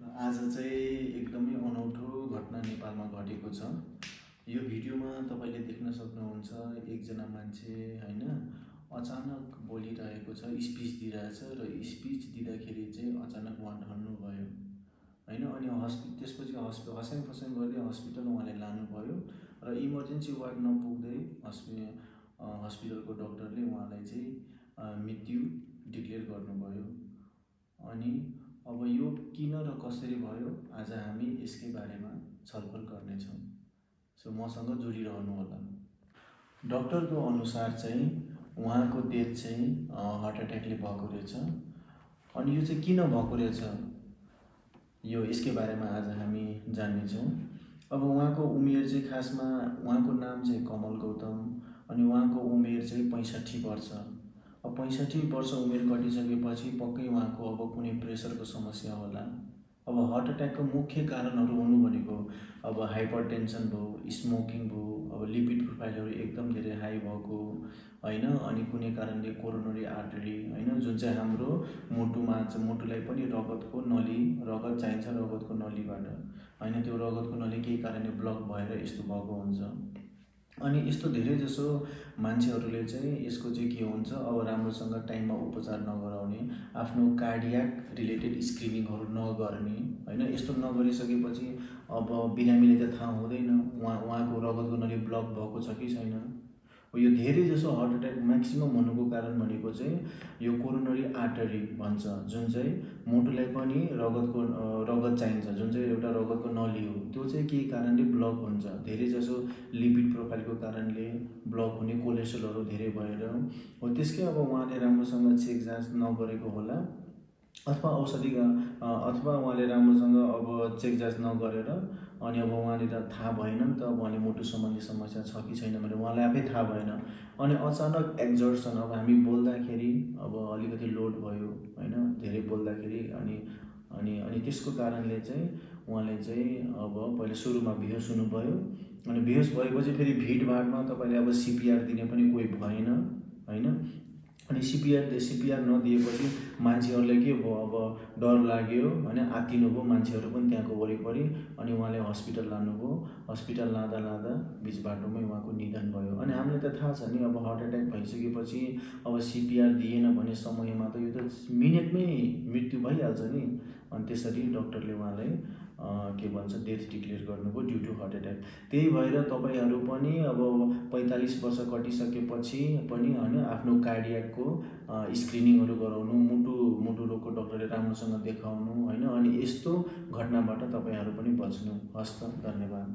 आज चाहिँ एकदमै अनौठो घटना नेपालमा घटेको छ। यो भिडियोमा तपाईँले देख्न सक्नुहुन्छ एकजना मान्छे हैन अचानक बोलिरहेको छ, स्पिच दिइरहेछ र स्पिच दिँदाखेरि चाहिँ अचानक उहाँ ढल्नुभयो हैन। अनि त्यसपछि हस्याङ फस्याङ गर्दै हस्पिटल उहाँले लानुभयो र इमर्जेन्सी वार्ड नपुग्दै हस्पिटलको डाक्टरले उहाँलाई चाहिँ मृत्यु डिक्लेयर गर्नुभयो। अनि अब यो किन र कसरी भयो आज हामी यसकै बारेमा छलफल गर्नेछौँ। सो मसँग जोडिरहनु होला। डाक्टरको अनुसार चाहिँ उहाँको डेथ चाहिँ हार्ट एट्याकले भएको रहेछ। अनि यो चाहिँ किन भएको रहेछ यो यसकै बारेमा आज हामी जान्नेछौँ। अब उहाँको उमेर चाहिँ खासमा उहाँको नाम चाहिँ कमल गौतम अनि उहाँको उमेर चाहिँ 65 वर्ष। अब 65 वर्ष उमेर कटिसकेपछि पक्कै उहाँको अब कुनै प्रेसरको समस्या होला। अब हार्ट एट्याकको मुख्य कारणहरू हुनु भनेको अब हाइपरटेन्सन भयो, स्मोकिङ भयो, अब लिपिड प्रोफाइलहरू एकदम धेरै हाई भएको हैन। अनि कुनै कारणले कोरोनरी आर्टरी हैन जुन चाहिँ हाम्रो मुटुलाई पनि रगतको नली रगत चाहिन्छ रगतको नलीबाट हैन, त्यो रगतको नली केही कारणले ब्लक भएर यस्तो भएको हुन्छ। अनि यस्तो धेरै जसो मान्छेहरूले चाहिँ यसको चाहिँ के हुन्छ अब राम्रोसँग टाइममा उपचार नगराउने, आफ्नो कार्डियाक रिलेटेड स्क्रिनिङहरू नगर्ने हैन। यस्तो नगरिसकेपछि अब बिरामीले त थाहा हुँदैन उहाँको रगतको नली ब्लक भएको छ कि छैन। यो धेरै जसो हार्ट एट्याक म्याक्सिमम हुनुको कारण भनेको चाहिँ यो कोरोनरी आर्टरी भन्छ, जुन चाहिँ मुटुलाई पनि रगत चाहिन्छ, जुन चाहिँ एउटा रगतको नली हो, त्यो चाहिँ केही कारणले ब्लक हुन्छ। धेरै जसो लिपिड प्रोफाइलको कारणले ब्लक हुने, कोलेस्ट्रोलहरू धेरै भएर हो। त्यसकै अब उहाँले राम्रोसँग चेक जाँच नगरेको होला अथवा अथवा उहाँले राम्रोसँग अब चेक जाँच नगरेर अनि अब उहाँले त थाहा भएन नि त उहाँले मुटु सम्बन्धी समस्या छ कि छैन भनेर उहाँलाई आफै थाहा भएन। अनि अचानक एक्जर्सन अब हामी बोल्दाखेरि अब अलिकति लोड भयो हैन, धेरै बोल्दाखेरि अनि त्यसको कारणले चाहिँ उहाँले चाहिँ अब पहिले सुरुमा बेहोस हुनुभयो। अनि बेहोस भएपछि फेरि भिडभाडमा तपाईँले अब सिपिआर दिने पनि कोही भएन हैन। अनि सिपिआर नदिएपछि मान्छेहरूलाई के भयो अब डर लाग्यो हैन, आत्तिनु भयो मान्छेहरू पनि त्यहाँको वरिपरि। अनि उहाँले हस्पिटल लानुभयो। हस्पिटल लाँदा बिच बाटोमै उहाँको निधन भयो। अनि हामीलाई त थाहा छ नि अब हार्ट एट्याक भइसकेपछि अब सिपिआर दिएन भने समयमा त यो त मिनेटमै मृत्यु भइहाल्छ नि। अनि त्यसरी डाक्टरले उहाँलाई के भन्छ डेथ डिक्लेयर गर्नुभयो ड्यू टु हार्ट एट्याक। त्यही भएर तपाईँहरू पनि अब 45 वर्ष कटिसकेपछि पनि हैन आफ्नो कार्डियाकको स्क्रिनिङहरू गराउनु, मुटु रोगको डाक्टरले राम्रोसँग देखाउनु हैन। अनि यस्तो घटनाबाट तपाईँहरू पनि बच्नु। हस्त, धन्यवाद।